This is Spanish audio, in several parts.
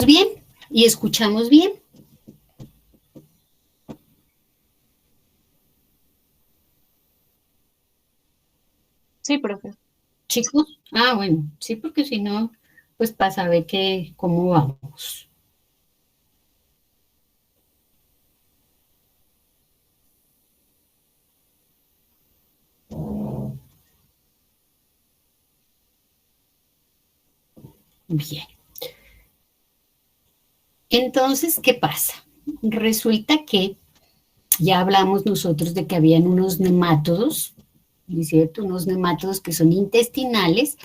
bien y escuchamos bien. Sí, profe. Chicos, bueno, sí, porque si no, pues para saber cómo vamos. Bien. Entonces, ¿qué pasa? Resulta que ya hablamos nosotros de que habían unos nemátodos, ¿no es cierto? Unos nemátodos que son intestinales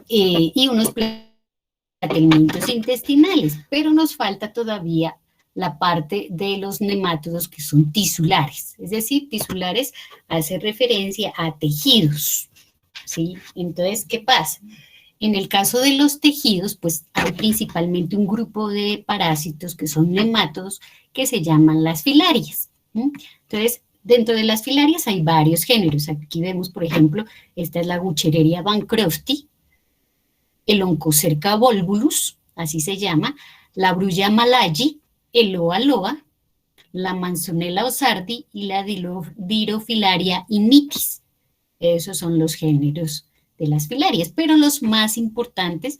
y unos platelmintos intestinales, pero nos falta todavía la parte de los nemátodos que son tisulares, es decir, tisulares hace referencia a tejidos, ¿sí? Entonces, ¿qué pasa? En el caso de los tejidos, pues hay principalmente un grupo de parásitos que son nemátodos que se llaman las filarias. ¿Sí? Entonces, dentro de las filarias hay varios géneros. Aquí vemos, por ejemplo, esta es la Buchereria bancrofti, el Oncocerca volvulus, así se llama, la Brulla malayi, el Loa loa, la Manzonella osardi y la Dirofilaria imitis. Esos son los géneros de las filarias, pero los más importantes,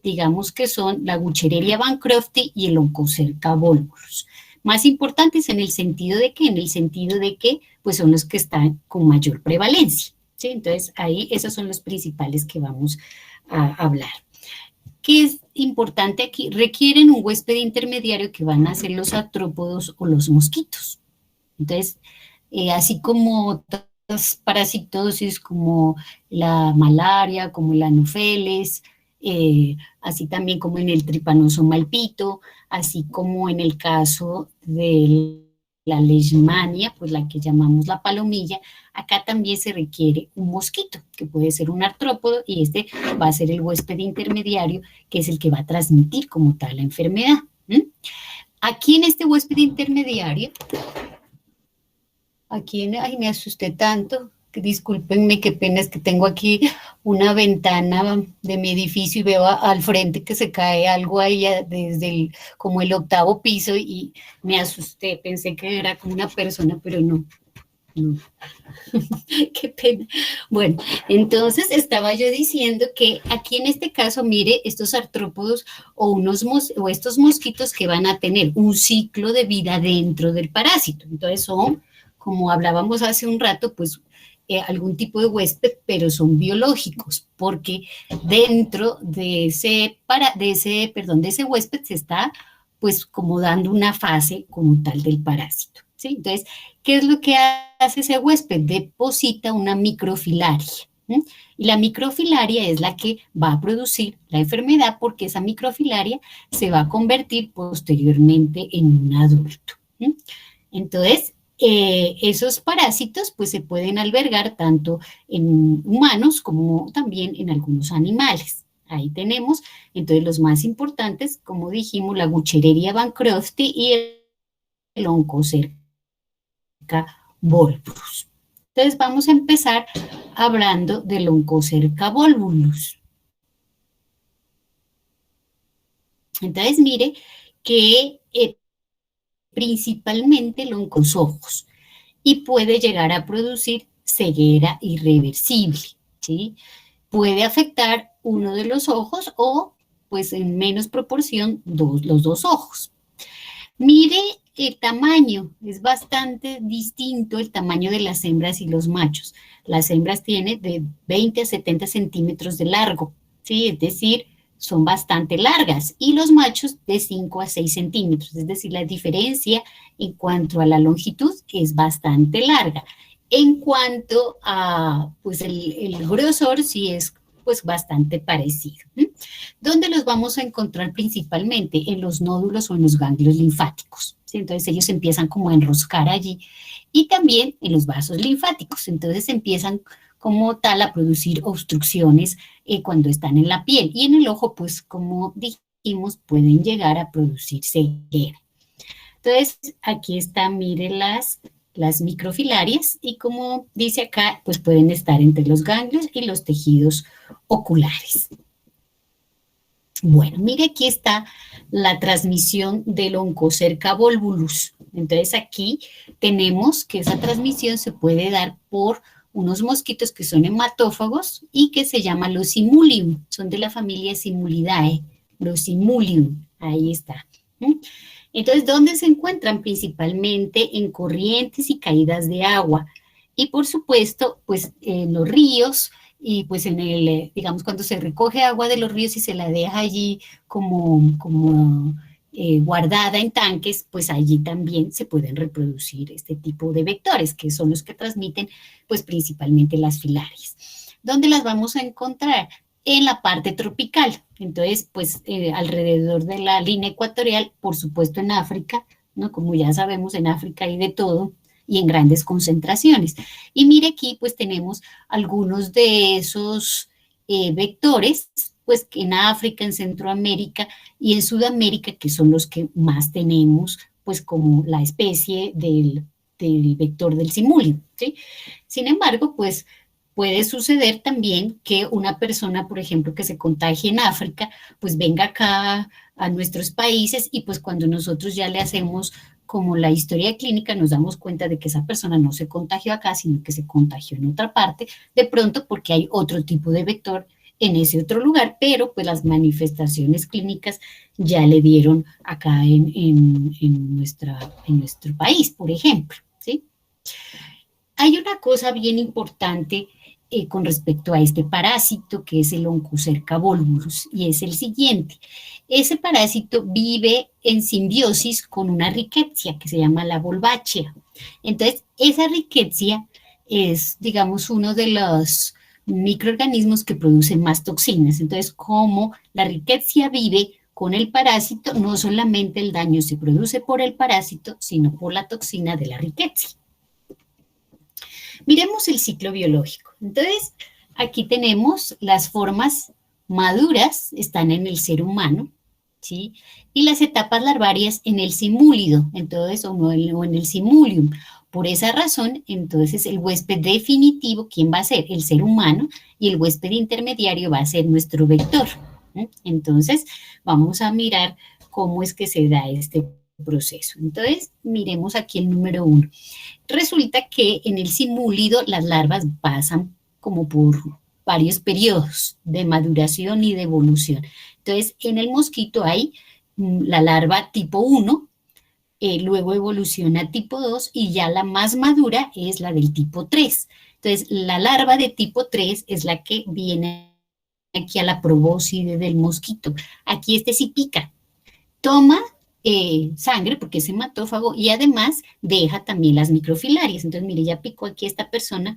digamos que son la Buchereria bancrofti y el Oncocerca volvulus. Más importantes en el sentido de que, pues son los que están con mayor prevalencia. ¿Sí? Entonces, ahí esos son los principales que vamos a hablar. ¿Qué es importante aquí? Requieren un huésped intermediario que van a ser los artrópodos o los mosquitos. Entonces, así como otras parasitosis como la malaria, como el anófeles, así también como en el tripanoso malpito, así como en el caso de la leishmania, pues la que llamamos la palomilla, acá también se requiere un mosquito, que puede ser un artrópodo, y este va a ser el huésped intermediario, que es el que va a transmitir como tal la enfermedad. Aquí en este huésped intermediario, ay, me asusté tanto, que discúlpenme, qué pena, es que tengo aquí una ventana de mi edificio y veo al frente que se cae algo ahí desde como el octavo piso y me asusté, pensé que era como una persona, pero no, no. Qué pena. Bueno, entonces estaba yo diciendo que aquí en este caso, mire, estos artrópodos o estos mosquitos que van a tener un ciclo de vida dentro del parásito. Entonces son, como hablábamos hace un rato, pues algún tipo de huésped, pero son biológicos, porque dentro de ese huésped se está pues como dando una fase como tal del parásito. ¿Sí? Entonces, ¿qué es lo que hace ese huésped? Deposita una microfilaria. ¿Sí? Y la microfilaria es la que va a producir la enfermedad porque esa microfilaria se va a convertir posteriormente en un adulto. ¿Sí? Entonces, esos parásitos pues se pueden albergar tanto en humanos como también en algunos animales. Ahí tenemos, entonces, los más importantes, como dijimos, la Buchereria bancrofti y el Oncocerca volvulus. Entonces vamos a empezar hablando del Oncocerca volvulus. Entonces mire que principalmente el ojos y puede llegar a producir ceguera irreversible, ¿sí? Puede afectar uno de los ojos o, pues en menos proporción, los dos ojos. Mire el tamaño, es bastante distinto el tamaño de las hembras y los machos. Las hembras tienen de 20 a 70 centímetros de largo, ¿sí? Es decir, son bastante largas y los machos de 5 a 6 centímetros, es decir, la diferencia en cuanto a la longitud es bastante larga. En cuanto a pues el grosor, sí es pues bastante parecido. ¿Dónde los vamos a encontrar principalmente? En los nódulos o en los ganglios linfáticos. ¿Sí? Entonces ellos empiezan como a enroscar allí y también en los vasos linfáticos. Entonces empiezan como tal a producir obstrucciones cuando están en la piel y en el ojo, pues como dijimos, pueden llegar a producir ceguera. Entonces aquí están, mire las microfilarias y como dice acá, pues pueden estar entre los ganglios y los tejidos oculares. Bueno, mire, aquí está la transmisión del Oncocerca volvulus. Entonces aquí tenemos que esa transmisión se puede dar por unos mosquitos que son hematófagos y que se llaman los Simulium, son de la familia Simulidae, los Simulium, ahí está. Entonces, ¿dónde se encuentran? Principalmente en corrientes y caídas de agua. Y por supuesto, pues en los ríos y pues en el, digamos, cuando se recoge agua de los ríos y se la deja allí como guardada en tanques, pues allí también se pueden reproducir este tipo de vectores, que son los que transmiten pues principalmente las filarias. ¿Dónde las vamos a encontrar? En la parte tropical. Entonces, pues alrededor de la línea ecuatorial, por supuesto en África, ¿no? Como ya sabemos, en África hay de todo y en grandes concentraciones. Y mire aquí, pues tenemos algunos de esos vectores, pues en África, en Centroamérica y en Sudamérica, que son los que más tenemos, pues como la especie del vector del simulio, ¿sí? Sin embargo, pues puede suceder también que una persona, por ejemplo, que se contagie en África, pues venga acá a nuestros países y pues cuando nosotros ya le hacemos como la historia clínica nos damos cuenta de que esa persona no se contagió acá, sino que se contagió en otra parte, de pronto porque hay otro tipo de vector en ese otro lugar, pero pues las manifestaciones clínicas ya le dieron acá en nuestro país, por ejemplo, ¿sí? Hay una cosa bien importante con respecto a este parásito, que es el Onchocerca volvulus, y es el siguiente. Ese parásito vive en simbiosis con una rickettsia que se llama la Wolbachia. Entonces, esa rickettsia es, digamos, uno de los microorganismos que producen más toxinas. Entonces, como la rickettsia vive con el parásito, no solamente el daño se produce por el parásito, sino por la toxina de la rickettsia. Miremos el ciclo biológico. Entonces, aquí tenemos las formas maduras, están en el ser humano, ¿sí? Y las etapas larvarias en el simúlido, entonces, o en el simulium. Por esa razón, entonces, el huésped definitivo, ¿quién va a ser? El ser humano, y el huésped intermediario va a ser nuestro vector. Entonces, vamos a mirar cómo es que se da este proceso. Entonces, miremos aquí el número 1. Resulta que en el simúlido las larvas pasan como por varios periodos de maduración y de evolución. Entonces, en el mosquito hay la larva tipo 1, luego evoluciona a tipo 2 y ya la más madura es la del tipo 3. Entonces, la larva de tipo 3 es la que viene aquí a la probóscide del mosquito. Aquí este sí pica, toma sangre porque es hematófago y además deja también las microfilarias. Entonces, mire, ya picó aquí esta persona,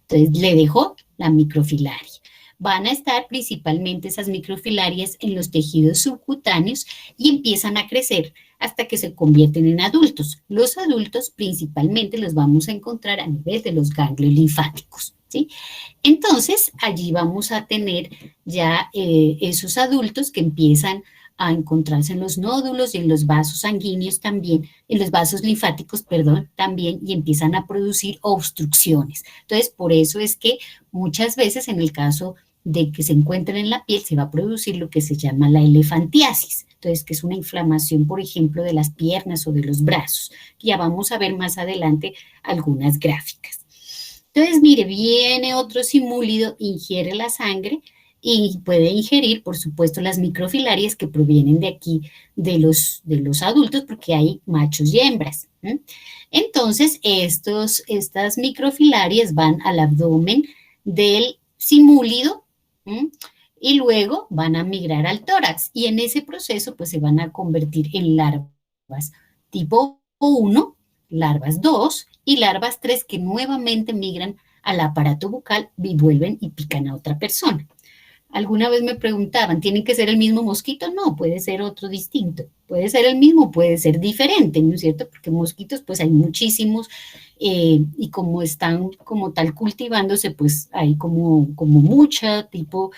entonces le dejó la microfilaria. Van a estar principalmente esas microfilarias en los tejidos subcutáneos y empiezan a crecer hasta que se convierten en adultos. Los adultos principalmente los vamos a encontrar a nivel de los ganglios linfáticos, ¿sí? Entonces, allí vamos a tener ya esos adultos que empiezan a encontrarse en los nódulos y en los vasos sanguíneos también, en los vasos linfáticos, perdón, también, y empiezan a producir obstrucciones. Entonces, por eso es que muchas veces en el caso de que se encuentren en la piel, se va a producir lo que se llama la elefantiasis. Entonces, que es una inflamación, por ejemplo, de las piernas o de los brazos. Ya vamos a ver más adelante algunas gráficas. Entonces, mire, viene otro simúlido, ingiere la sangre y puede ingerir, por supuesto, las microfilarias que provienen de aquí, de los adultos, porque hay machos y hembras. Entonces, estas microfilarias van al abdomen del simúlido y luego van a migrar al tórax y en ese proceso pues se van a convertir en larvas tipo 1, larvas 2 y larvas 3 que nuevamente migran al aparato bucal y vuelven y pican a otra persona. Alguna vez me preguntaban, ¿tiene que ser el mismo mosquito? No, puede ser otro distinto. Puede ser el mismo, puede ser diferente, ¿no es cierto? Porque mosquitos, pues hay muchísimos y como están como tal cultivándose, pues hay como mucho tipo,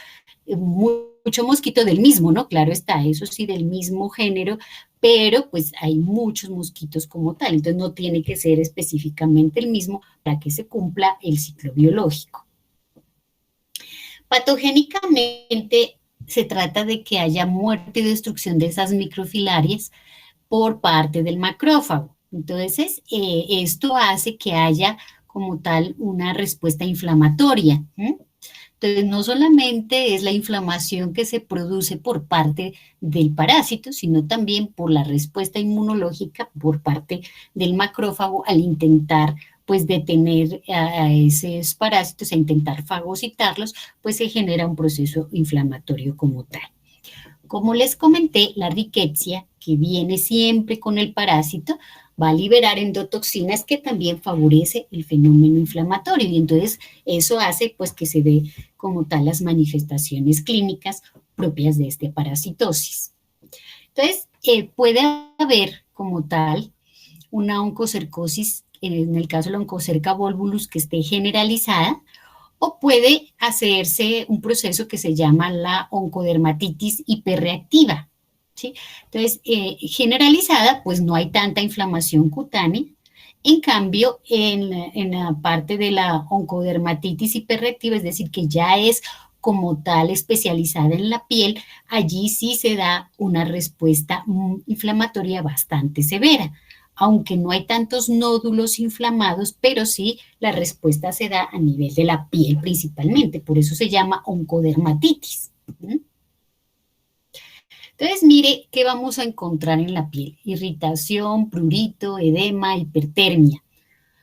mucho mosquito del mismo, ¿no? Claro está, eso sí, del mismo género, pero pues hay muchos mosquitos como tal, entonces no tiene que ser específicamente el mismo para que se cumpla el ciclo biológico. Patogénicamente se trata de que haya muerte y destrucción de esas microfilarias por parte del macrófago. Entonces, esto hace que haya como tal una respuesta inflamatoria. Entonces, no solamente es la inflamación que se produce por parte del parásito, sino también por la respuesta inmunológica por parte del macrófago al intentar pues detener a esos parásitos, a intentar fagocitarlos, pues se genera un proceso inflamatorio como tal. Como les comenté, la riqueza que viene siempre con el parásito va a liberar endotoxinas que también favorece el fenómeno inflamatorio y entonces eso hace pues que se dé como tal las manifestaciones clínicas propias de esta parasitosis. Entonces, puede haber como tal una oncocercosis, en el caso de la oncocerca volvulus que esté generalizada, o puede hacerse un proceso que se llama la oncodermatitis hiperreactiva, ¿sí? Entonces, generalizada, pues no hay tanta inflamación cutánea. En cambio, en la parte de la oncodermatitis hiperreactiva, es decir, que ya es como tal especializada en la piel, allí sí se da una respuesta inflamatoria bastante severa, aunque no hay tantos nódulos inflamados, pero sí la respuesta se da a nivel de la piel principalmente, por eso se llama oncodermatitis. Entonces, mire qué vamos a encontrar en la piel: irritación, prurito, edema, hipertermia.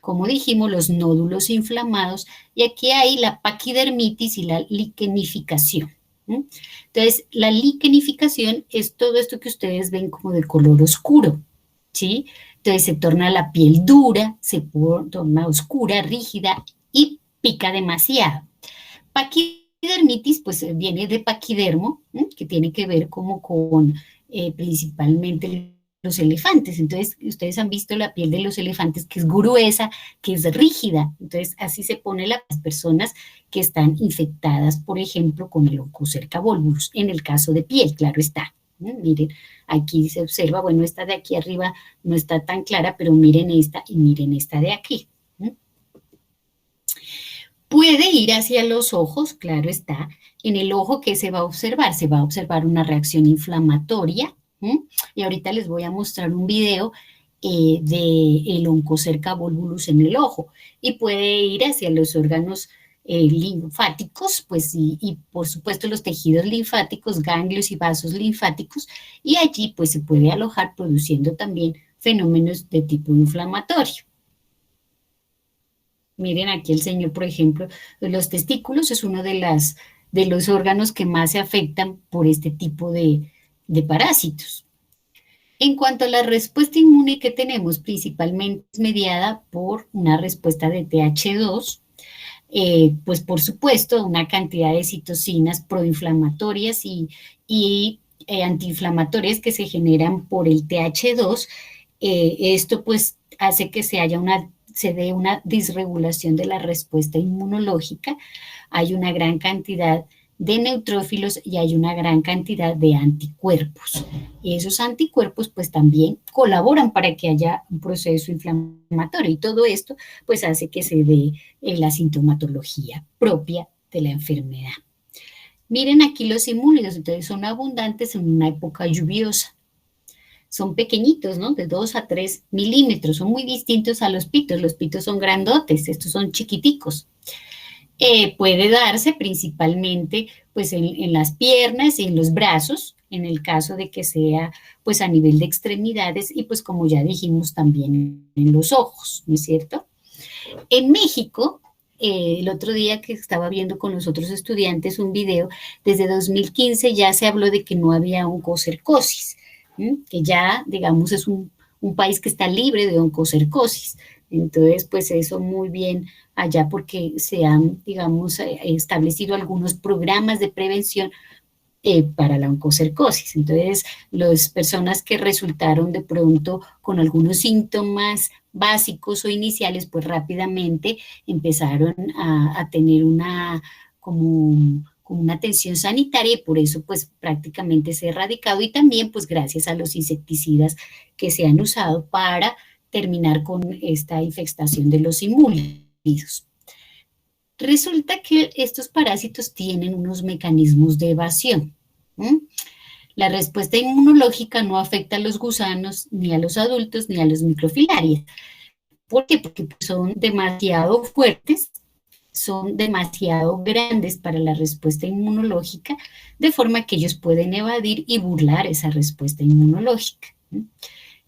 Como dijimos, los nódulos inflamados, y aquí hay la paquidermitis y la liquenificación. Entonces, la liquenificación es todo esto que ustedes ven como de color oscuro, ¿sí? Entonces se torna la piel dura, se torna oscura, rígida y pica demasiado. Paquidermitis, pues viene de paquidermo, que tiene que ver como con principalmente los elefantes. Entonces, ustedes han visto la piel de los elefantes que es gruesa, que es rígida. Entonces, así se pone las personas que están infectadas, por ejemplo, con el oncocerca volvulus, en el caso de piel, claro está. Miren, aquí se observa, bueno, esta de aquí arriba no está tan clara, pero miren esta y miren esta de aquí. Puede ir hacia los ojos, claro está. En el ojo, ¿qué se va a observar? Se va a observar una reacción inflamatoria. Y ahorita les voy a mostrar un video del oncocerca volvulus en el ojo. Y puede ir hacia los órganos linfáticos, pues, y por supuesto los tejidos linfáticos, ganglios y vasos linfáticos, y allí pues se puede alojar produciendo también fenómenos de tipo inflamatorio. Miren aquí el señor, por ejemplo, los testículos es uno de los órganos que más se afectan por este tipo de parásitos. En cuanto a la respuesta inmune que tenemos, principalmente es mediada por una respuesta de TH2, pues por supuesto una cantidad de citocinas proinflamatorias y antiinflamatorias que se generan por el TH2. Esto pues hace que se dé una disregulación de la respuesta inmunológica. Hay una gran cantidad de neutrófilos y hay una gran cantidad de anticuerpos. Y esos anticuerpos pues también colaboran para que haya un proceso inflamatorio y todo esto pues hace que se dé la sintomatología propia de la enfermedad. Miren aquí los inmunidos, entonces son abundantes en una época lluviosa. Son pequeñitos, ¿no? De 2 a 3 milímetros, son muy distintos a los pitos son grandotes, estos son chiquiticos. Puede darse principalmente pues en las piernas y en los brazos, en el caso de que sea pues a nivel de extremidades y pues como ya dijimos también en los ojos, ¿no es cierto? En México, el otro día que estaba viendo con los otros estudiantes un video, desde 2015 ya se habló de que no había oncocercosis, que ya digamos es un país que está libre de oncocercosis. Entonces, pues eso muy bien allá porque se han, digamos, establecido algunos programas de prevención para la oncocercosis. Entonces, las personas que resultaron de pronto con algunos síntomas básicos o iniciales, pues rápidamente empezaron a tener como una atención sanitaria y por eso pues prácticamente se ha erradicado y también pues gracias a los insecticidas que se han usado para terminar con esta infestación de los inmunidades. Resulta que estos parásitos tienen unos mecanismos de evasión. ¿Mm? La respuesta inmunológica no afecta a los gusanos, ni a los adultos, ni a los microfilarias. ¿Por qué? Porque son demasiado fuertes, son demasiado grandes para la respuesta inmunológica, de forma que ellos pueden evadir y burlar esa respuesta inmunológica.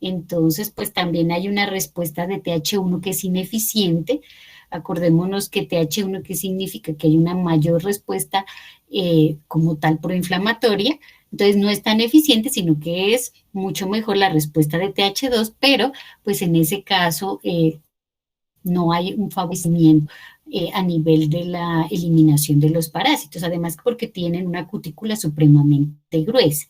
Entonces, pues también hay una respuesta de TH1 que es ineficiente. Acordémonos que TH1, ¿qué significa? Que hay una mayor respuesta como tal proinflamatoria. Entonces no es tan eficiente, sino que es mucho mejor la respuesta de TH2, pero pues en ese caso no hay un favorecimiento a nivel de la eliminación de los parásitos, además porque tienen una cutícula supremamente gruesa.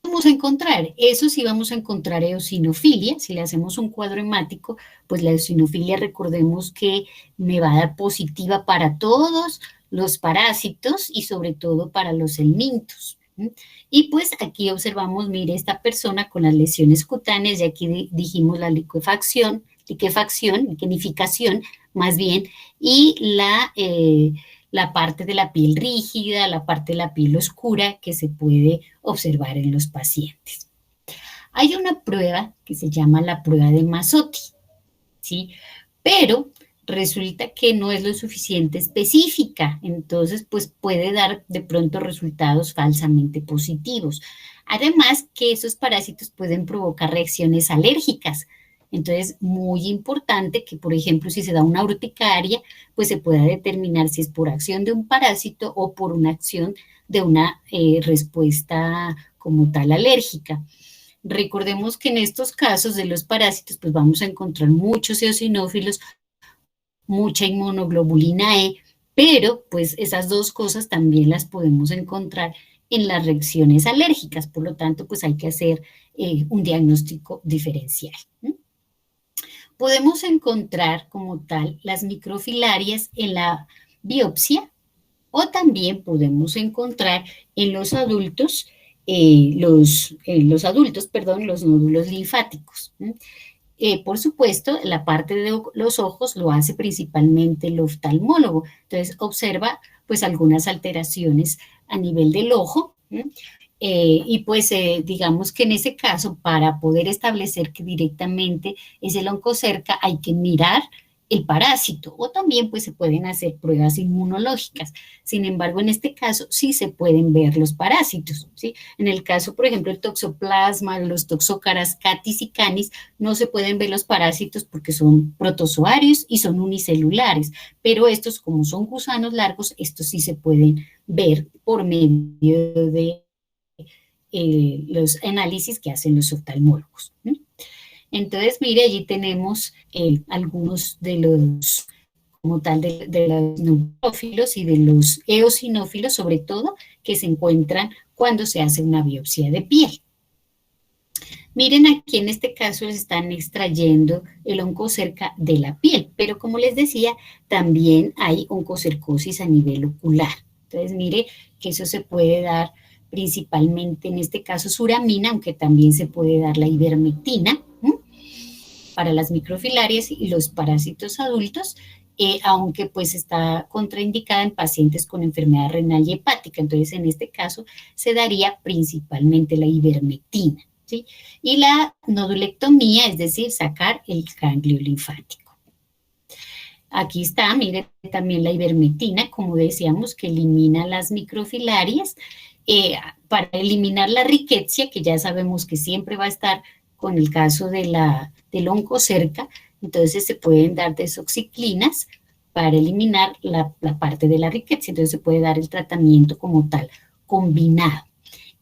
Vamos a encontrar, eso sí vamos a encontrar eosinofilia, si le hacemos un cuadro hemático, pues la eosinofilia recordemos que me va a dar positiva para todos los parásitos y sobre todo para los helmintos. Y pues aquí observamos, mire, esta persona con las lesiones cutáneas, y aquí dijimos la liquefacción, liquenificación más bien, y la parte de la piel rígida, la parte de la piel oscura que se puede observar en los pacientes. Hay una prueba que se llama la prueba de Mazzotti, ¿sí? Pero resulta que no es lo suficiente específica, entonces pues puede dar de pronto resultados falsamente positivos. Además que esos parásitos pueden provocar reacciones alérgicas. Entonces, muy importante que, por ejemplo, si se da una urticaria, pues se pueda determinar si es por acción de un parásito o por una acción de una respuesta como tal alérgica. Recordemos que en estos casos de los parásitos, pues vamos a encontrar muchos eosinófilos, mucha inmunoglobulina E, pero pues esas dos cosas también las podemos encontrar en las reacciones alérgicas, por lo tanto, pues hay que hacer un diagnóstico diferencial. Podemos encontrar como tal las microfilarias en la biopsia o también podemos encontrar en los adultos, los nódulos linfáticos. Por supuesto, la parte de los ojos lo hace principalmente el oftalmólogo. Entonces, observa pues algunas alteraciones a nivel del ojo. Y pues digamos que en ese caso, para poder establecer que directamente es el oncocerca, hay que mirar el parásito o también pues se pueden hacer pruebas inmunológicas. Sin embargo, en este caso sí se pueden ver los parásitos, ¿sí? En el caso, por ejemplo, el toxoplasma, los toxócaras catis y canis, no se pueden ver los parásitos porque son protozoarios y son unicelulares, pero estos, como son gusanos largos, estos sí se pueden ver por medio de los análisis que hacen los oftalmólogos. Entonces, mire, allí tenemos algunos de los, como tal, de los neutrófilos y de los eosinófilos, sobre todo, que se encuentran cuando se hace una biopsia de piel. Miren, aquí en este caso les están extrayendo el oncocerca de la piel, pero como les decía, también hay oncocercosis a nivel ocular. Entonces, mire que eso se puede dar principalmente en este caso suramina, aunque también se puede dar la ivermectina para las microfilarias y los parásitos adultos, aunque pues está contraindicada en pacientes con enfermedad renal y hepática. Entonces, en este caso se daría principalmente la ivermectina, ¿sí? Y la nodulectomía, es decir, sacar el ganglio linfático. Aquí está, mire, también la ivermectina, como decíamos, que elimina las microfilarias, para eliminar la riqueza, que ya sabemos que siempre va a estar con el caso del oncocerca, entonces se pueden dar desoxiclinas para eliminar la parte de la riqueza, entonces se puede dar el tratamiento como tal, combinado.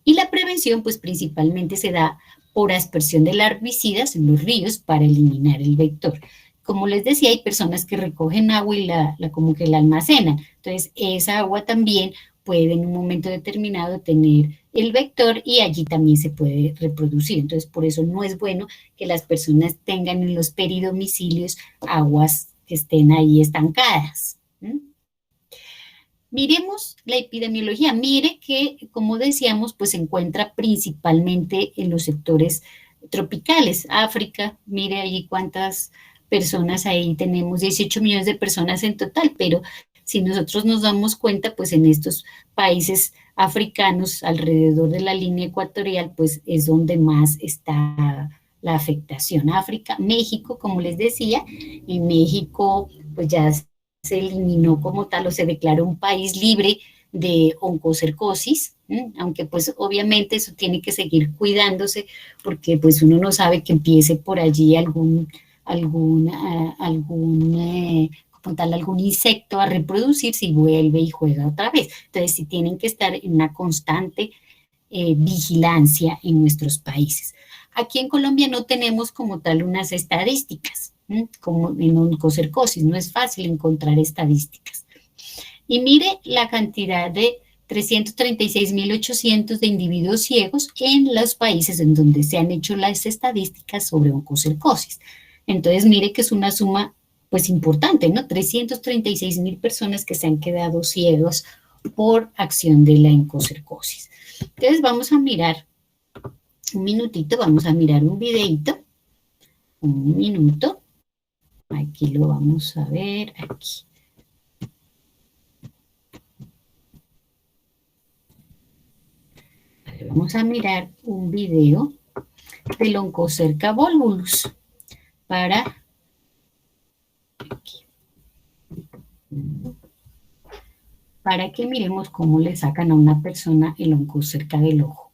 Y la prevención, pues principalmente se da por aspersión de herbicidas en los ríos para eliminar el vector. Como les decía, hay personas que recogen agua y como que la almacenan, entonces esa agua también puede en un momento determinado tener el vector y allí también se puede reproducir. Entonces, por eso no es bueno que las personas tengan en los peridomicilios aguas que estén ahí estancadas. Miremos la epidemiología. Mire que, como decíamos, pues se encuentra principalmente en los sectores tropicales. África, mire allí cuántas personas ahí tenemos, 18 millones de personas en total, pero si nosotros nos damos cuenta, pues en estos países africanos alrededor de la línea ecuatorial, pues es donde más está la afectación. África, México, como les decía, en México pues ya se eliminó como tal o se declaró un país libre de oncocercosis, aunque pues obviamente eso tiene que seguir cuidándose porque pues uno no sabe que empiece por allí como tal, algún insecto a reproducirse y vuelve y juega otra vez. Entonces sí tienen que estar en una constante vigilancia en nuestros países. Aquí en Colombia no tenemos como tal unas estadísticas, como en oncocercosis, no es fácil encontrar estadísticas. Y mire la cantidad de 336.800 de individuos ciegos en los países en donde se han hecho las estadísticas sobre oncocercosis. Entonces, mire que es una suma pues importante, ¿no? 336.000 personas que se han quedado ciegos por acción de la oncocercosis. Entonces, vamos a mirar un minutito, vamos a mirar un videito, un minuto. Aquí lo vamos a ver, aquí. Vamos a mirar un video del Oncocerca volvulus para aquí, para que miremos cómo le sacan a una persona el oncocerca del ojo.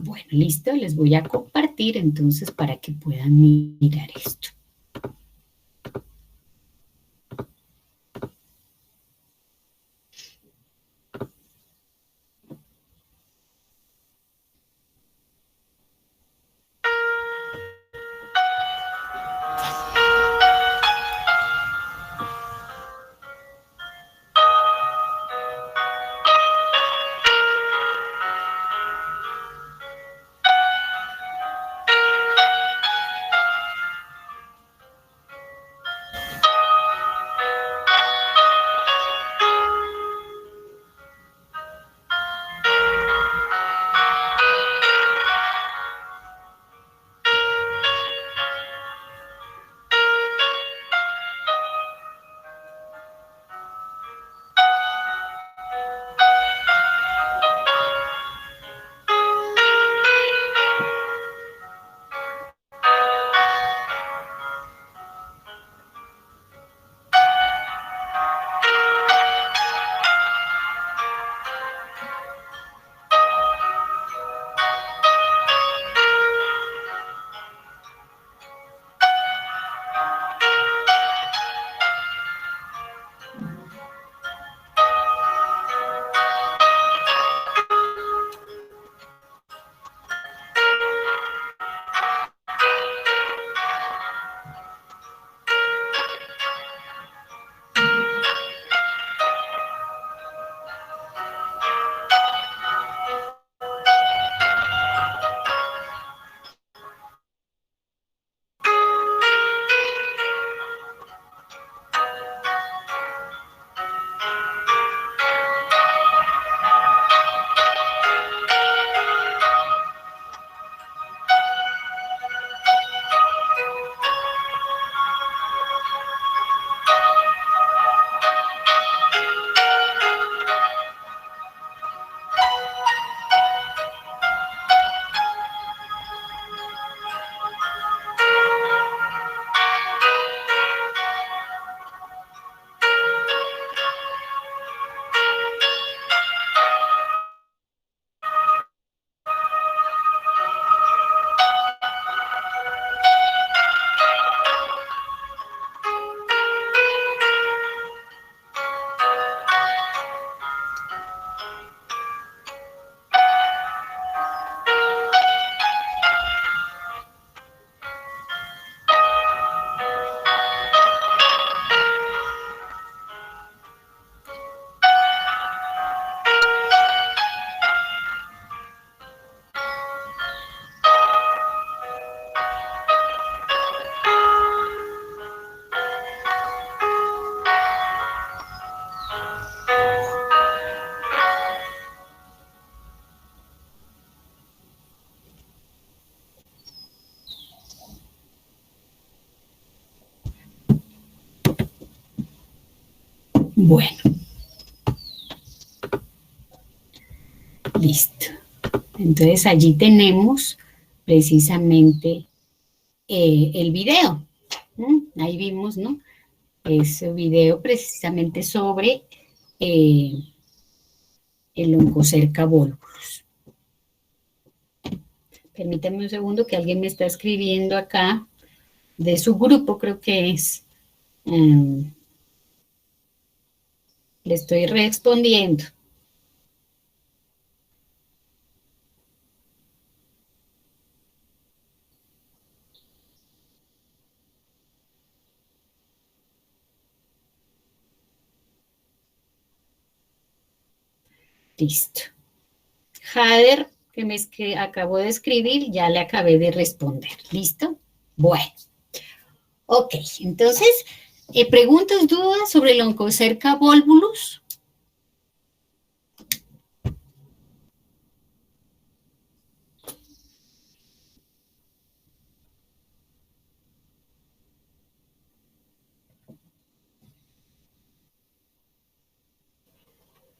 Bueno, listo, les voy a compartir entonces para que puedan mirar esto. Bueno, listo. Entonces allí tenemos precisamente el video. Ahí vimos, ¿no? Ese video precisamente sobre el Oncocerca volvulus. Permítanme un segundo que alguien me está escribiendo acá de su grupo, creo que es. Le estoy respondiendo. Listo. Jader, que acabo de escribir, ya le acabé de responder. ¿Listo? Bueno. Ok, entonces, ¿preguntas, dudas sobre el Oncocerca volvulus?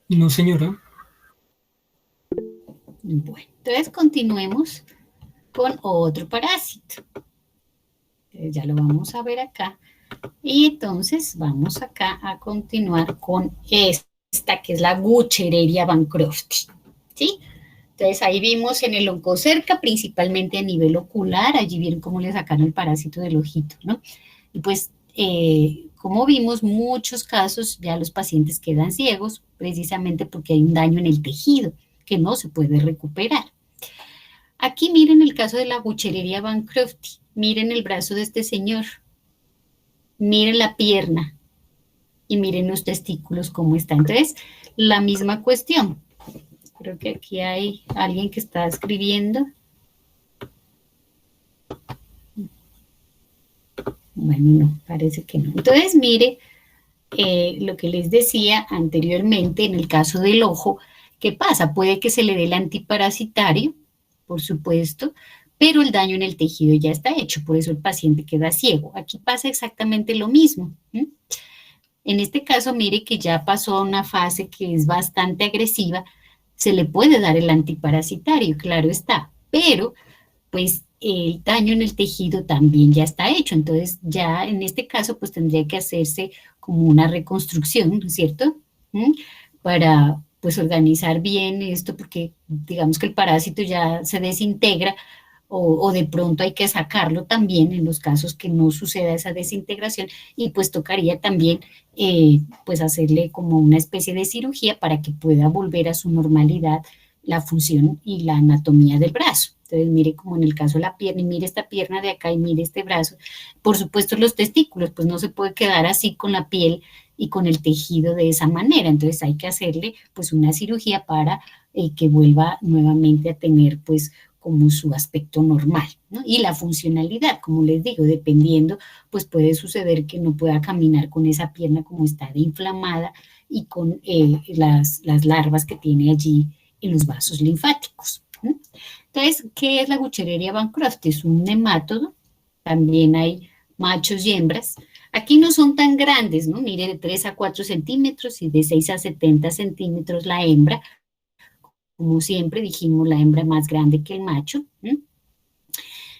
No, señora. Bueno, entonces continuemos con otro parásito. Ya lo vamos a ver acá. Y entonces vamos acá a continuar con esta, que es la Wuchereria bancrofti. ¿Sí? Entonces ahí vimos en el oncocerca, principalmente a nivel ocular, allí vieron cómo le sacaron el parásito del ojito, ¿no? Y pues, como vimos, muchos casos ya los pacientes quedan ciegos, precisamente porque hay un daño en el tejido que no se puede recuperar. Aquí miren el caso de la Wuchereria bancrofti, miren el brazo de este señor, miren la pierna y miren los testículos cómo están. Entonces, la misma cuestión. Creo que aquí hay alguien que está escribiendo. Bueno, no, parece que no. Entonces, mire lo que les decía anteriormente en el caso del ojo. ¿Qué pasa? Puede que se le dé el antiparasitario, por supuesto, pero el daño en el tejido ya está hecho, por eso el paciente queda ciego. Aquí pasa exactamente lo mismo. En este caso, mire que ya pasó a una fase que es bastante agresiva, se le puede dar el antiparasitario, claro está, pero pues el daño en el tejido también ya está hecho, entonces ya en este caso pues tendría que hacerse como una reconstrucción, ¿no es cierto? Para pues organizar bien esto, porque digamos que el parásito ya se desintegra o de pronto hay que sacarlo también en los casos que no suceda esa desintegración y pues tocaría también pues hacerle como una especie de cirugía para que pueda volver a su normalidad la función y la anatomía del brazo. Entonces, mire como en el caso de la pierna, y mire esta pierna de acá y mire este brazo. Por supuesto, los testículos, pues no se puede quedar así con la piel y con el tejido de esa manera. Entonces, hay que hacerle pues una cirugía para que vuelva nuevamente a tener pues como su aspecto normal, ¿no? Y la funcionalidad, como les digo, dependiendo, pues puede suceder que no pueda caminar con esa pierna como está de inflamada y con las larvas que tiene allí en los vasos linfáticos. Entonces, ¿qué es la Wuchereria bancrofti? Es un nemátodo, también hay machos y hembras. Aquí no son tan grandes, ¿no? Mire, de 3 a 4 centímetros y de 6 a 70 centímetros la hembra. Como siempre dijimos, la hembra más grande que el macho.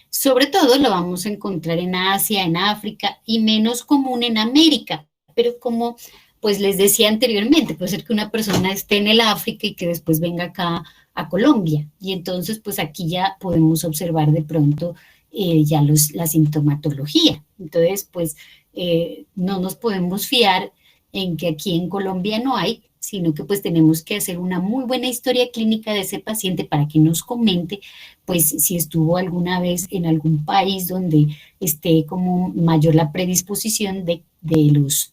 Sobre todo lo vamos a encontrar en Asia, en África y menos común en América. Pero como pues les decía anteriormente, puede ser que una persona esté en el África y que después venga acá a Colombia. Y entonces pues aquí ya podemos observar de pronto ya la sintomatología. Entonces pues no nos podemos fiar en que aquí en Colombia no hay, sino que pues tenemos que hacer una muy buena historia clínica de ese paciente para que nos comente pues si estuvo alguna vez en algún país donde esté como mayor la predisposición de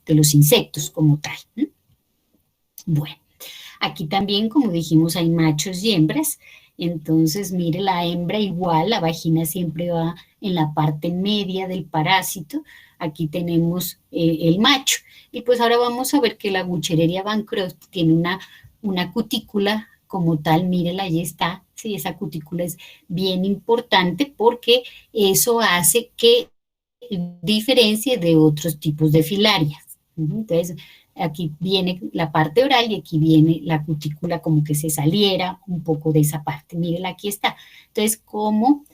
los insectos como tal. Bueno, aquí también, como dijimos, hay machos y hembras. Entonces, mire, la hembra igual, la vagina siempre va en la parte media del parásito. Aquí tenemos el macho. Y pues ahora vamos a ver que la Wuchereria bancrofti tiene una cutícula como tal, mírela, ahí está. Sí, esa cutícula es bien importante porque eso hace que diferencie de otros tipos de filarias. Entonces, aquí viene la parte oral y aquí viene la cutícula como que se saliera un poco de esa parte. Mírenla, aquí está. Entonces, ¿cómo?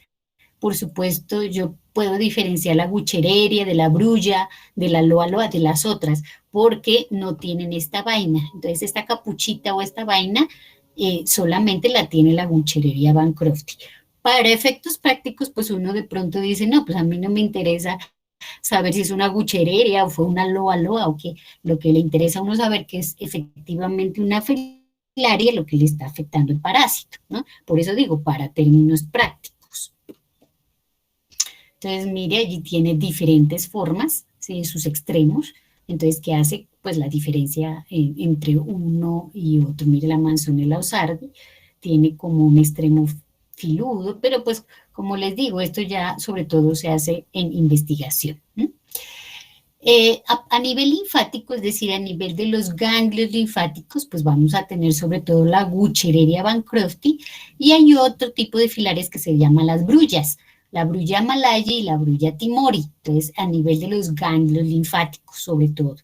Por supuesto, yo puedo diferenciar la guchereria de la brulla, de la loa loa, de las otras, porque no tienen esta vaina. Entonces, esta capuchita o esta vaina solamente la tiene la guchereria Bancrofti. Para efectos prácticos, pues uno de pronto dice, no, pues a mí no me interesa saber si es una guchereria o fue una loa loa o qué. Lo que le interesa a uno saber que es efectivamente una filaria lo que le está afectando el parásito, ¿no? Por eso digo, para términos prácticos. Entonces, mire, allí tiene diferentes formas, ¿sí? Sus extremos. Entonces, ¿qué hace? Pues la diferencia entre uno y otro. Mire, la Manzanella osardi tiene como un extremo filudo, pero pues, como les digo, esto ya sobre todo se hace en investigación. A nivel linfático, es decir, a nivel de los ganglios linfáticos, pues vamos a tener sobre todo la Guchereria bancrofti y hay otro tipo de filares que se llaman las brullas, la brulla malaya y la brulla timori, entonces a nivel de los ganglios linfáticos sobre todo.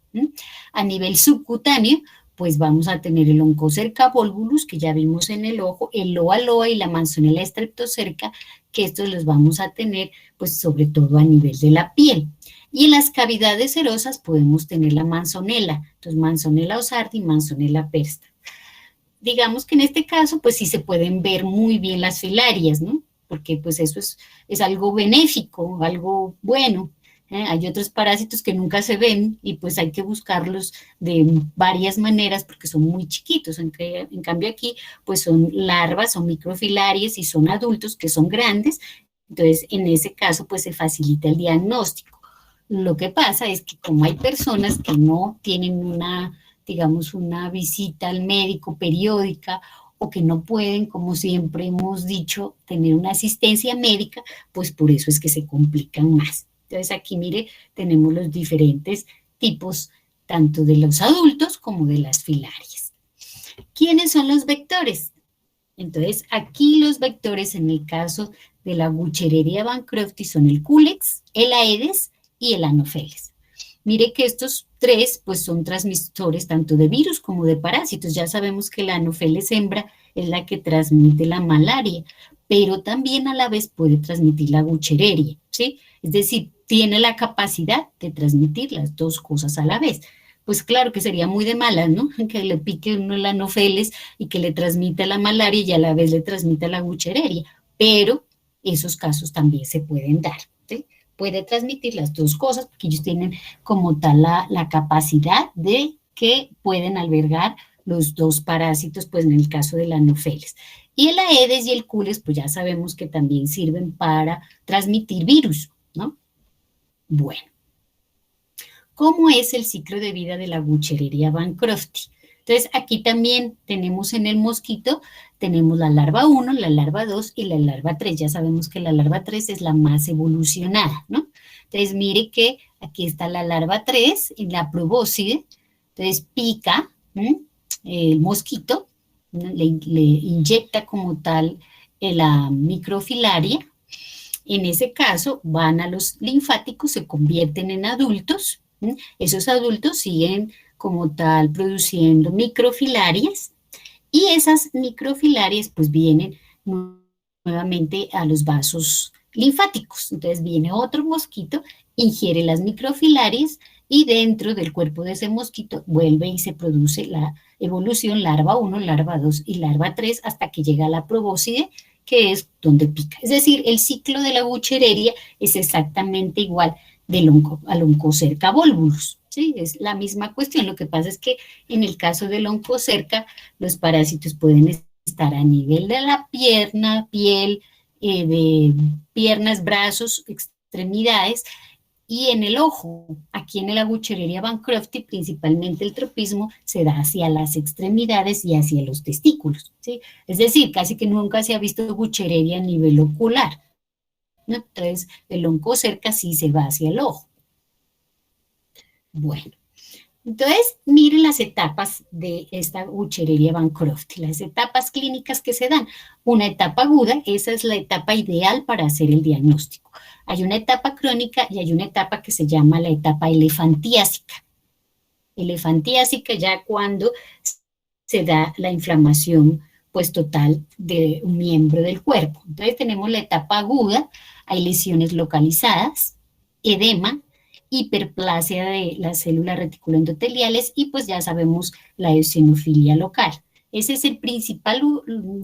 A nivel subcutáneo, pues vamos a tener el Oncocerca volvulus, que ya vimos en el ojo, el loa loa y la Manzanella streptocerca, que estos los vamos a tener pues sobre todo a nivel de la piel. Y en las cavidades serosas podemos tener la Manzanella, entonces Manzanella osardi y Manzanella persta. Digamos que en este caso, pues sí se pueden ver muy bien las filarias, ¿no? Porque pues eso es algo benéfico, algo bueno. Hay otros parásitos que nunca se ven y pues hay que buscarlos de varias maneras porque son muy chiquitos. En cambio aquí, pues son larvas, son microfilarias y son adultos que son grandes. Entonces, en ese caso, pues se facilita el diagnóstico. Lo que pasa es que como hay personas que no tienen una, digamos, una visita al médico periódica o que no pueden, como siempre hemos dicho, tener una asistencia médica, pues por eso es que se complican más. Entonces aquí, mire, tenemos los diferentes tipos, tanto de los adultos como de las filarias. ¿Quiénes son los vectores? Entonces, aquí los vectores en el caso de la Guchereria bancrofti son el Culex, el Aedes y el Anopheles. Mire que estos tres pues son transmisores tanto de virus como de parásitos. Ya sabemos que la Anopheles hembra es la que transmite la malaria, pero también a la vez puede transmitir la Guchereria, ¿sí? Es decir, tiene la capacidad de transmitir las dos cosas a la vez. Pues claro que sería muy de malas, ¿no? Que le pique uno el Anopheles y que le transmita la malaria y a la vez le transmita la Guchereria, pero esos casos también se pueden dar, ¿sí? Puede transmitir las dos cosas porque ellos tienen como tal la capacidad de que pueden albergar los dos parásitos, pues en el caso del Anopheles. Y el Aedes y el Culex, pues ya sabemos que también sirven para transmitir virus, ¿no? Bueno, ¿cómo es el ciclo de vida de la Guchereria bancrofti? Entonces, aquí también tenemos en el mosquito, tenemos la larva 1, la larva 2 y la larva 3. Ya sabemos que la larva 3 es la más evolucionada, ¿no? Entonces, mire que aquí está la larva 3 en la probóscide. Entonces, pica el mosquito, le inyecta como tal la microfilaria. En ese caso, van a los linfáticos, se convierten en adultos. Esos adultos siguen como tal produciendo microfilarias y esas microfilarias pues vienen nuevamente a los vasos linfáticos. Entonces viene otro mosquito, ingiere las microfilarias y dentro del cuerpo de ese mosquito vuelve y se produce la evolución larva 1, larva 2 y larva 3 hasta que llega a la probóscide, que es donde pica. Es decir, el ciclo de la Guchereria es exactamente igual al Oncocerca volvulus. Sí, es la misma cuestión. Lo que pasa es que en el caso del Oncocerca, los parásitos pueden estar a nivel de la pierna, piel, de piernas, brazos, extremidades, y en el ojo. Aquí en la Guchereria bancrofti, principalmente el tropismo se da hacia las extremidades y hacia los testículos, ¿sí? Es decir, casi que nunca se ha visto Guchereria a nivel ocular, ¿no? Entonces, el oncocerca sí se va hacia el ojo. Bueno, entonces, miren las etapas de esta Guchereria bancrofti, las etapas clínicas que se dan. Una etapa aguda, esa es la etapa ideal para hacer el diagnóstico. Hay una etapa crónica y hay una etapa que se llama la etapa elefantiásica. elefantiásica ya cuando se da la inflamación pues total de un miembro del cuerpo. Entonces tenemos la etapa aguda, hay lesiones localizadas, edema, hiperplasia de las células reticuloendoteliales y pues ya sabemos la eosinofilia local. Esa es el principal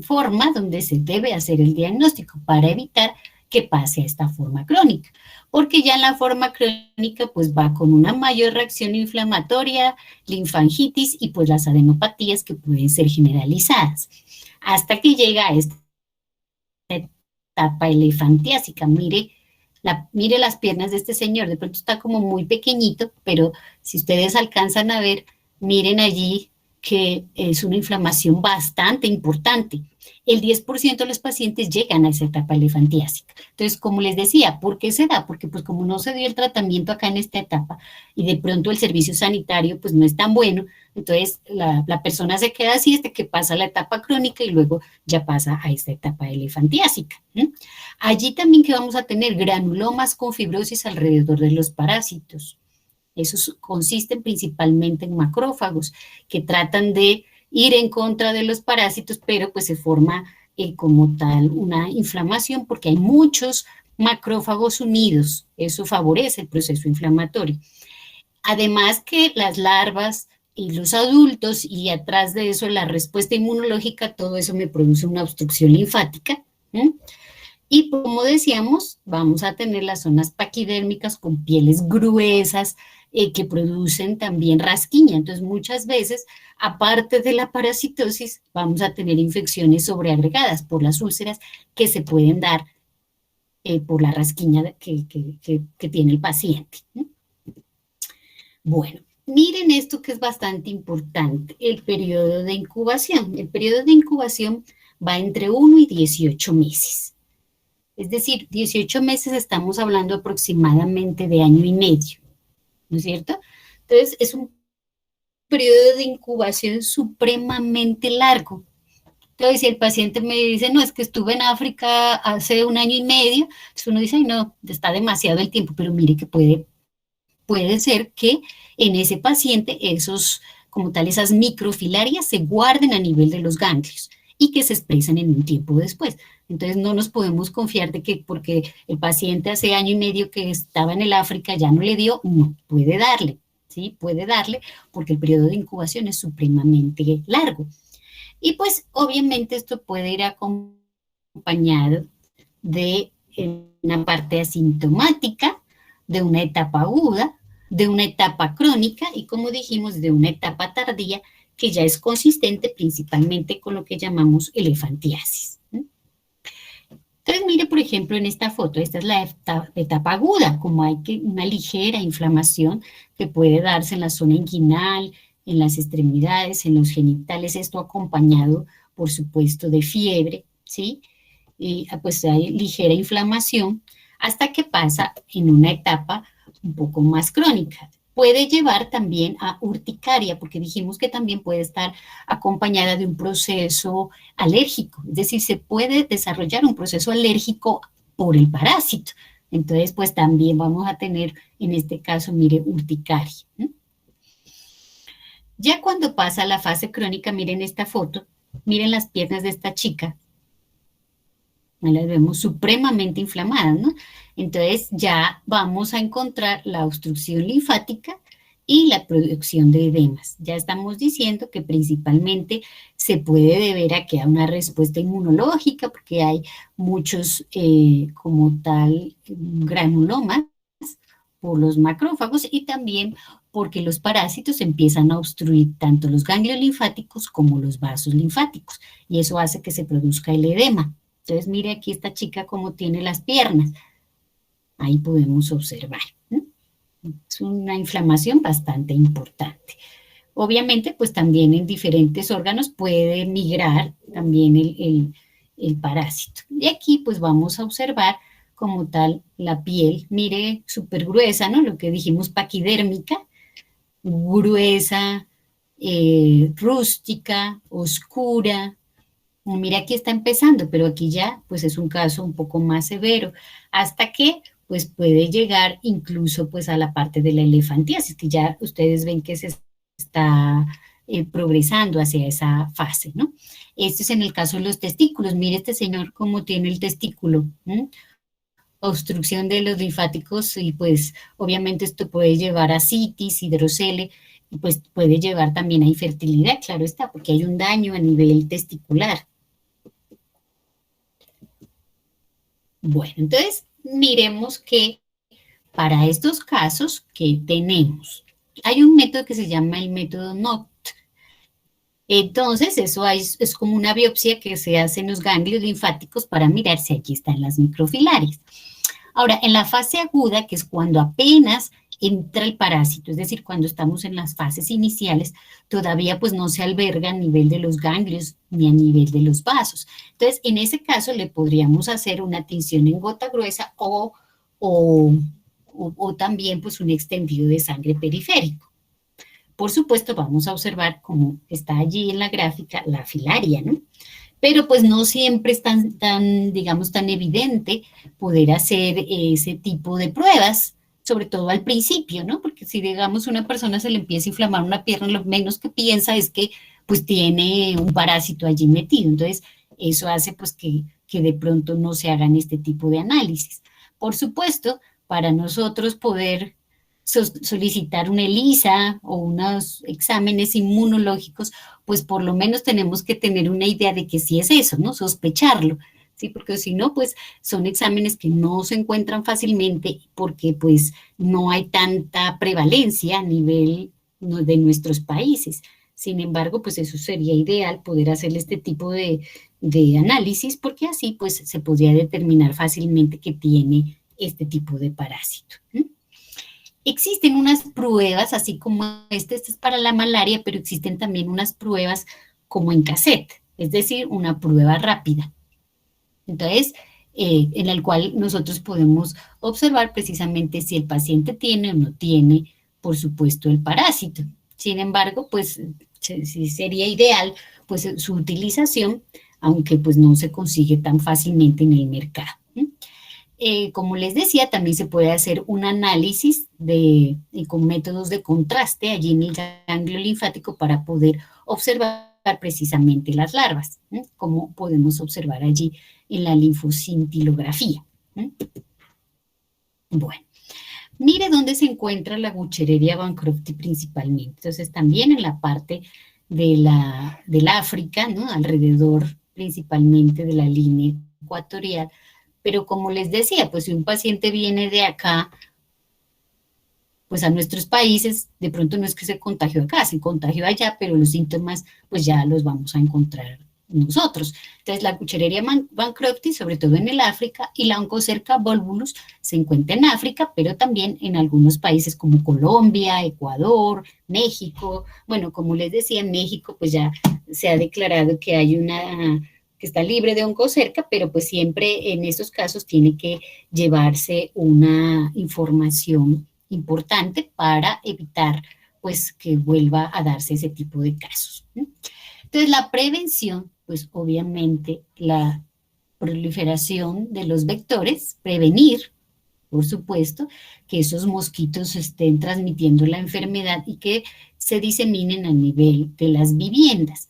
forma donde se debe hacer el diagnóstico para evitar que pase a esta forma crónica, porque ya en la forma crónica pues va con una mayor reacción inflamatoria, linfangitis y pues las adenopatías que pueden ser generalizadas, hasta que llega a esta etapa elefantiásica. Mire las piernas de este señor, de pronto está como muy pequeñito, pero si ustedes alcanzan a ver, miren allí que es una inflamación bastante importante. El 10% de los pacientes llegan a esa etapa elefantiásica. Entonces, como les decía, ¿por qué se da? Porque pues como no se dio el tratamiento acá en esta etapa y de pronto el servicio sanitario pues no es tan bueno, entonces la persona se queda así hasta que pasa la etapa crónica y luego ya pasa a esta etapa elefantiásica. Allí también que vamos a tener granulomas con fibrosis alrededor de los parásitos. Esos consisten principalmente en macrófagos que tratan de ir en contra de los parásitos, pero pues se forma como tal una inflamación porque hay muchos macrófagos unidos. Eso favorece el proceso inflamatorio. Además que las larvas y los adultos y atrás de eso la respuesta inmunológica, todo eso me produce una obstrucción linfática. Y como decíamos, vamos a tener las zonas paquidérmicas con pieles gruesas, que producen también rasquiña. Entonces, muchas veces, aparte de la parasitosis, vamos a tener infecciones sobreagregadas por las úlceras que se pueden dar por la rasquiña que tiene el paciente. Bueno, miren esto que es bastante importante, el periodo de incubación. El periodo de incubación va entre 1 y 18 meses. Es decir, 18 meses estamos hablando aproximadamente de año y medio. ¿No es cierto? Entonces, es un periodo de incubación supremamente largo. Entonces, si el paciente me dice, no, es que estuve en África hace un año y medio, entonces uno dice, ay, no, está demasiado el tiempo, pero mire que puede ser que en ese paciente como tal, esas microfilarias se guarden a nivel de los ganglios y que se expresan en un tiempo después. Entonces no nos podemos confiar de que porque el paciente hace año y medio que estaba en el África ya no le dio, no, puede darle, ¿sí? Puede darle porque el periodo de incubación es supremamente largo. Y pues obviamente esto puede ir acompañado de una parte asintomática, de una etapa aguda, de una etapa crónica y como dijimos, de una etapa tardía que ya es consistente principalmente con lo que llamamos elefantiasis. Entonces, mire, por ejemplo, en esta foto, esta es la etapa aguda, como hay una ligera inflamación que puede darse en la zona inguinal, en las extremidades, en los genitales, esto acompañado, por supuesto, de fiebre, ¿sí? Y pues hay ligera inflamación hasta que pasa en una etapa un poco más crónica. Puede llevar también a urticaria, porque dijimos que también puede estar acompañada de un proceso alérgico, es decir, se puede desarrollar un proceso alérgico por el parásito. Entonces, pues también vamos a tener, en este caso, mire, urticaria. Ya cuando pasa la fase crónica, miren esta foto, miren las piernas de esta chica, las vemos supremamente inflamadas, ¿no? Entonces ya vamos a encontrar la obstrucción linfática y la producción de edemas. Ya estamos diciendo que principalmente se puede deber a que hay una respuesta inmunológica, porque hay muchos, como tal, granulomas por los macrófagos y también porque los parásitos empiezan a obstruir tanto los ganglios linfáticos como los vasos linfáticos y eso hace que se produzca el edema. Entonces, mire aquí esta chica cómo tiene las piernas. Ahí podemos observar. Es una inflamación bastante importante. Obviamente, pues también en diferentes órganos puede migrar también el parásito. Y aquí, pues vamos a observar como tal la piel, mire, súper gruesa, ¿no? Lo que dijimos paquidérmica, gruesa, rústica, oscura. Mira, aquí está empezando, pero aquí ya pues es un caso un poco más severo, hasta que pues puede llegar incluso pues a la parte de la elefantiasis, que ya ustedes ven que es está progresando hacia esa fase, ¿no? Esto es en el caso de los testículos. Mire este señor cómo tiene el testículo, ¿m? Obstrucción de los linfáticos y pues obviamente esto puede llevar a citis, hidrocele, y pues puede llevar también a infertilidad, claro está, porque hay un daño a nivel testicular. Bueno, entonces miremos que para estos casos que tenemos, hay un método que se llama el método NOT. Entonces, eso es como una biopsia que se hace en los ganglios linfáticos para mirar si aquí están las microfilarias. Ahora, en la fase aguda, que es cuando apenas entra el parásito, es decir, cuando estamos en las fases iniciales, todavía pues no se alberga a nivel de los ganglios ni a nivel de los vasos. Entonces, en ese caso le podríamos hacer una tinción en gota gruesa o también pues un extendido de sangre periférico. Por supuesto, vamos a observar, como está allí en la gráfica, la filaria, ¿no? Pero pues no siempre es digamos, tan evidente poder hacer ese tipo de pruebas, sobre todo al principio, ¿no? Porque si, digamos, una persona se le empieza a inflamar una pierna, lo menos que piensa es que pues tiene un parásito allí metido. Entonces, eso hace pues que de pronto no se hagan este tipo de análisis. Por supuesto, para nosotros poder solicitar una ELISA o unos exámenes inmunológicos, pues por lo menos tenemos que tener una idea de que sí es eso, ¿no? Sospecharlo, ¿sí? Porque si no, pues son exámenes que no se encuentran fácilmente porque pues no hay tanta prevalencia a nivel de nuestros países. Sin embargo, pues eso sería ideal poder hacer este tipo de análisis porque así pues se podría determinar fácilmente que tiene este tipo de parásito. Existen unas pruebas, así como este es para la malaria, pero existen también unas pruebas como en cassette, es decir, una prueba rápida. Entonces, en el cual nosotros podemos observar precisamente si el paciente tiene o no tiene, por supuesto, el parásito. Sin embargo, pues sí sería ideal pues su utilización, aunque pues no se consigue tan fácilmente en el mercado. Como les decía, también se puede hacer un análisis con métodos de contraste allí en el ganglio linfático para poder observar precisamente las larvas, como podemos observar allí en la linfocintilografía. Bueno, mire dónde se encuentra la Buchereria bancrofti principalmente. Entonces, también en la parte del África, ¿no? Alrededor principalmente de la línea ecuatorial. Pero como les decía, pues si un paciente viene de acá, pues a nuestros países, de pronto no es que se contagió acá, se contagió allá, pero los síntomas pues ya los vamos a encontrar nosotros. Entonces la Buchereria bancrofti, sobre todo en el África, y la Oncocerca volvulus se encuentra en África, pero también en algunos países como Colombia, Ecuador, México. Bueno, como les decía, en México pues ya se ha declarado que hay que está libre de oncocerca, pero pues siempre en estos casos tiene que llevarse una información importante para evitar pues que vuelva a darse ese tipo de casos. Entonces la prevención, pues obviamente la proliferación de los vectores, prevenir, por supuesto, que esos mosquitos estén transmitiendo la enfermedad y que se diseminen a nivel de las viviendas.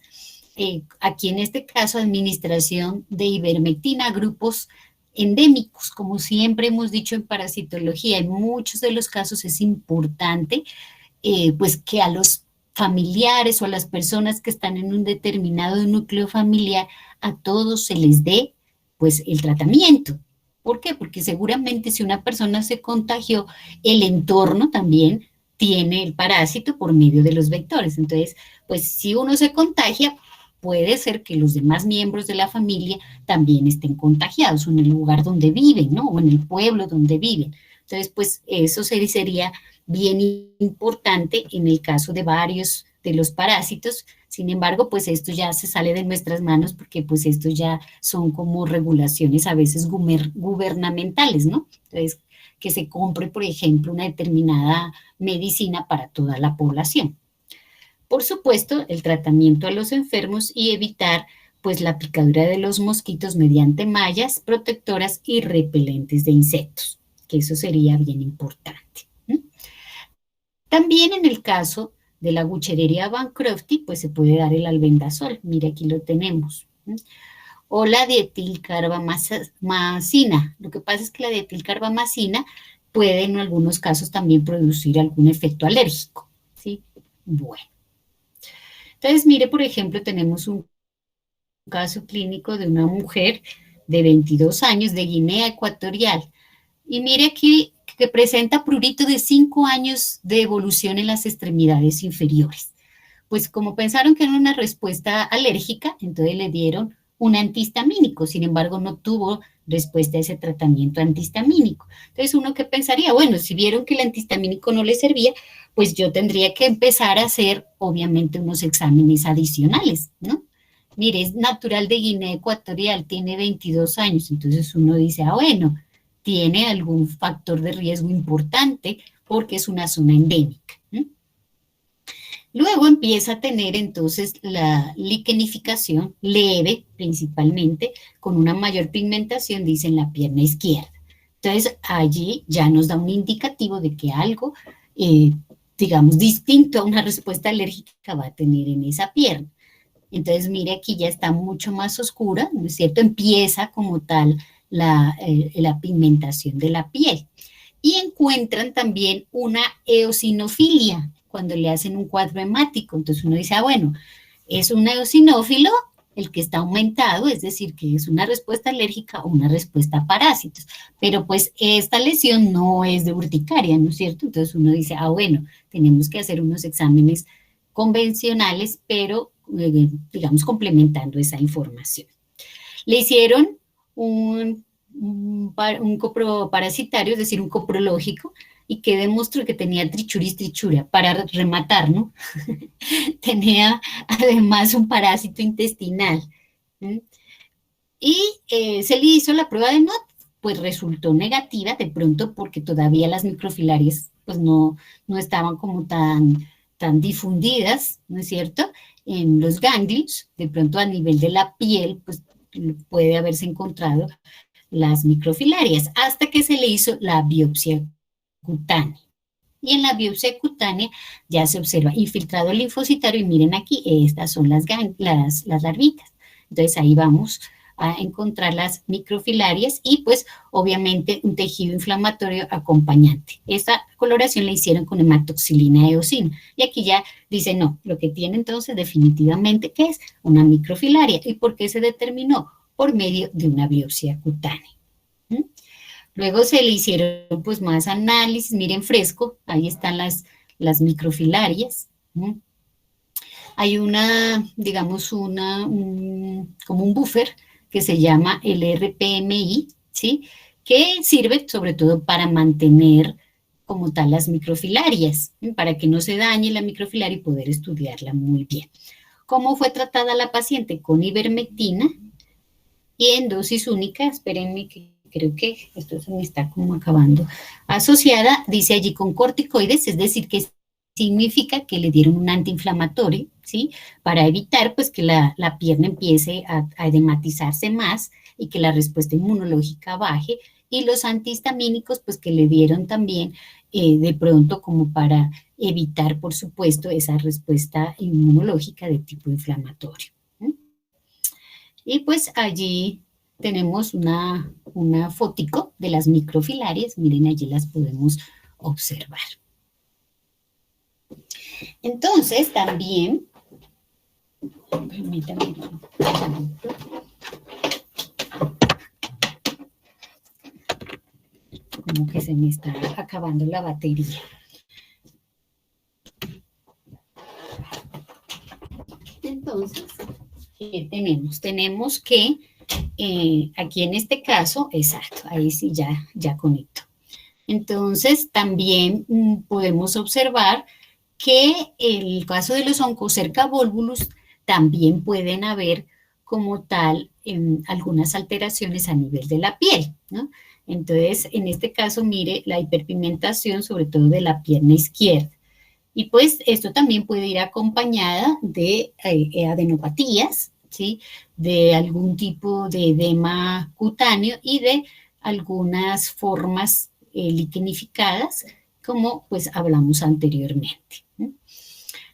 Aquí en este caso, administración de ivermectina a grupos endémicos, como siempre hemos dicho en parasitología, en muchos de los casos es importante pues que a los familiares o a las personas que están en un determinado núcleo familiar, a todos se les dé pues el tratamiento. ¿Por qué? Porque seguramente si una persona se contagió, el entorno también tiene el parásito por medio de los vectores. Entonces, pues si uno se contagia, puede ser que los demás miembros de la familia también estén contagiados o en el lugar donde viven, ¿no? O en el pueblo donde viven. Entonces, pues eso sería bien importante en el caso de varios de los parásitos. Sin embargo, pues esto ya se sale de nuestras manos porque pues esto ya son como regulaciones a veces gubernamentales, ¿no? Entonces, que se compre, por ejemplo, una determinada medicina para toda la población. Por supuesto, el tratamiento a los enfermos y evitar pues la picadura de los mosquitos mediante mallas protectoras y repelentes de insectos, que eso sería bien importante. También en el caso de la Guchereria Bancrofti, pues se puede dar el albendazol. Mire, aquí lo tenemos. O la dietilcarbamazina. Lo que pasa es que la dietilcarbamazina puede en algunos casos también producir algún efecto alérgico, ¿sí? Bueno. Entonces, mire, por ejemplo, tenemos un caso clínico de una mujer de 22 años de Guinea Ecuatorial. Y mire aquí que presenta prurito de 5 años de evolución en las extremidades inferiores. Pues como pensaron que era una respuesta alérgica, entonces le dieron un antihistamínico, sin embargo no tuvo respuesta a ese tratamiento antihistamínico. Entonces uno que pensaría, bueno, si vieron que el antihistamínico no le servía, pues yo tendría que empezar a hacer obviamente unos exámenes adicionales, ¿no? Mire, es natural de Guinea Ecuatorial, tiene 22 años, entonces uno dice, ah, bueno, tiene algún factor de riesgo importante porque es una zona endémica. Luego empieza a tener entonces la liquenificación leve, principalmente, con una mayor pigmentación, dice, en la pierna izquierda. Entonces, allí ya nos da un indicativo de que algo, digamos, distinto a una respuesta alérgica va a tener en esa pierna. Entonces, mire, aquí ya está mucho más oscura, ¿no es cierto? Empieza como tal la pigmentación de la piel. Y encuentran también una eosinofilia cuando le hacen un cuadro hemático. Entonces uno dice, ah, bueno, es un eosinófilo el que está aumentado, es decir, que es una respuesta alérgica o una respuesta a parásitos. Pero pues esta lesión no es de urticaria, ¿no es cierto? Entonces uno dice, ah, bueno, tenemos que hacer unos exámenes convencionales, pero digamos complementando esa información. Le hicieron un coproparasitario, es decir, un coprológico, y que demostró que tenía trichuris trichuria. Para rematar, ¿no? Tenía además un parásito intestinal. ¿Sí? Y se le hizo la prueba de NOT, pues resultó negativa, de pronto porque todavía las microfilarias pues no estaban como tan difundidas, ¿no es cierto?, en los ganglios, de pronto a nivel de la piel, pues puede haberse encontrado las microfilarias, hasta que se le hizo la biopsia cutánea. Y en la biopsia cutánea ya se observa infiltrado linfocitario y miren aquí, estas son las larvitas. Entonces ahí vamos a encontrar las microfilarias y pues obviamente un tejido inflamatorio acompañante. Esta coloración la hicieron con hematoxilina eosina y aquí ya dice no, lo que tiene entonces definitivamente que es una microfilaria. ¿Y por qué se determinó? Por medio de una biopsia cutánea. ¿Mm? Luego se le hicieron pues más análisis, miren fresco, ahí están las microfilarias. ¿Mm? Hay digamos, como un buffer que se llama el RPMI, ¿sí? Que sirve sobre todo para mantener como tal las microfilarias, ¿sí? Para que no se dañe la microfilaria y poder estudiarla muy bien. ¿Cómo fue tratada la paciente? Con ivermectina y en dosis única, espérenme que creo que esto se me está como acabando, asociada, dice allí, con corticoides, es decir, que significa que le dieron un antiinflamatorio, ¿sí? Para evitar, pues, que la pierna empiece a edematizarse más y que la respuesta inmunológica baje, y los antihistamínicos, pues, que le dieron también de pronto como para evitar, por supuesto, esa respuesta inmunológica de tipo inflamatorio. Y pues allí tenemos una fotico de las microfilarias, miren, allí las podemos observar. Entonces, también, permítanme un momento. Como que se me está acabando la batería. Entonces, ¿qué tenemos? Tenemos que aquí en este caso, exacto, ahí sí ya conecto. Entonces, también podemos observar que en el caso de los oncocerca-volvulus también pueden haber como tal algunas alteraciones a nivel de la piel, ¿no? Entonces, en este caso, mire la hiperpigmentación, sobre todo de la pierna izquierda. Y pues esto también puede ir acompañada de adenopatías, ¿sí? De algún tipo de edema cutáneo y de algunas formas liquenificadas, como pues hablamos anteriormente.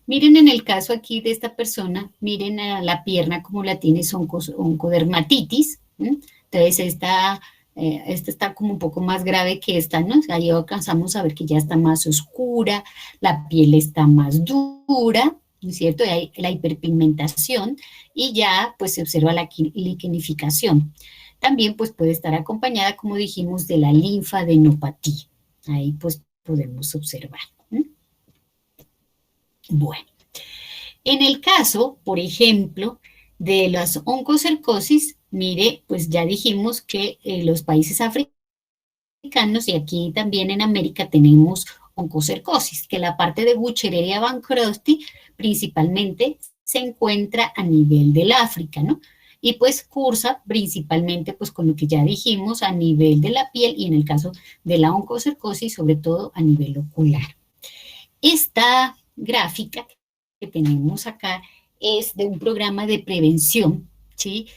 Miren en el caso aquí de esta persona, miren a la pierna como la tiene es oncodermatitis. ¿M? Entonces esta está como un poco más grave que esta, ¿no? Ahí alcanzamos a ver que ya está más oscura, la piel está más dura, ¿no es cierto? Y hay la hiperpigmentación y ya pues se observa la liquenificación. También pues puede estar acompañada, como dijimos, de la linfadenopatía. Ahí pues podemos observar. ¿M? Bueno. En el caso, por ejemplo, de las oncocercosis, mire, pues ya dijimos que los países africanos y aquí también en América tenemos oncocercosis, que la parte de Buchereria bancrosti principalmente se encuentra a nivel del África, ¿no? Y pues cursa principalmente, pues con lo que ya dijimos, a nivel de la piel y en el caso de la oncocercosis, sobre todo a nivel ocular. Esta gráfica que tenemos acá es de un programa de prevención, ¿sí?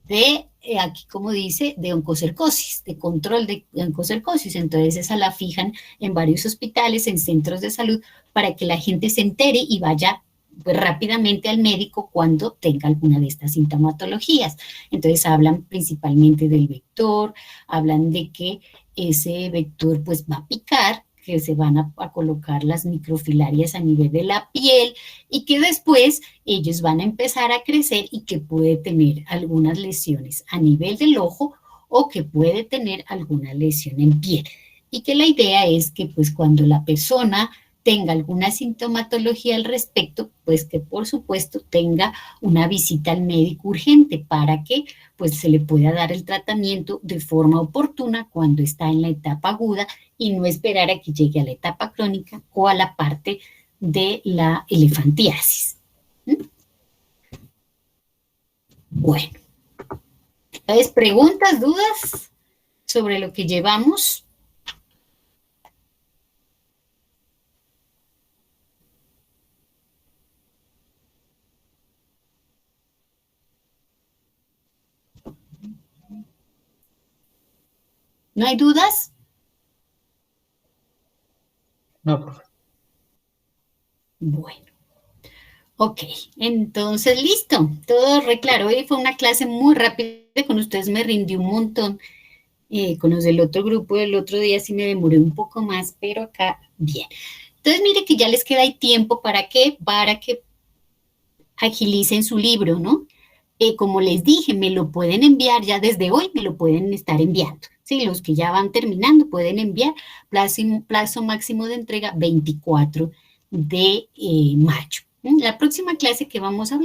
De, aquí como dice, de oncocercosis, de control de oncocercosis. Entonces esa la fijan en varios hospitales, en centros de salud, para que la gente se entere y vaya pues, rápidamente al médico cuando tenga alguna de estas sintomatologías. Entonces hablan principalmente del vector, hablan de que ese vector pues va a picar, que se van a colocar las microfilarias a nivel de la piel y que después ellos van a empezar a crecer y que puede tener algunas lesiones a nivel del ojo o que puede tener alguna lesión en piel. Y que la idea es que pues cuando la persona tenga alguna sintomatología al respecto, pues que por supuesto tenga una visita al médico urgente para que pues se le pueda dar el tratamiento de forma oportuna cuando está en la etapa aguda y no esperar a que llegue a la etapa crónica o a la parte de la elefantiasis. ¿Mm? Bueno, entonces, preguntas, dudas sobre lo que llevamos. ¿No hay dudas? No, profe. Bueno, ok, entonces listo, todo re claro. Hoy fue una clase muy rápida, con ustedes me rindió un montón. Con los del otro grupo del otro día sí me demoré un poco más, pero acá bien. Entonces mire que ya les queda ahí tiempo para que agilicen su libro, ¿no? Como les dije, me lo pueden enviar ya desde hoy, me lo pueden estar enviando. Sí, los que ya van terminando pueden enviar plazo máximo de entrega 24 de mayo. La próxima clase que vamos a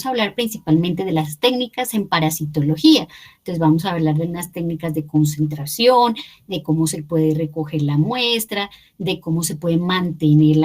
hablar principalmente de las técnicas en parasitología. Entonces vamos a hablar de unas técnicas de concentración, de cómo se puede recoger la muestra, de cómo se puede mantener la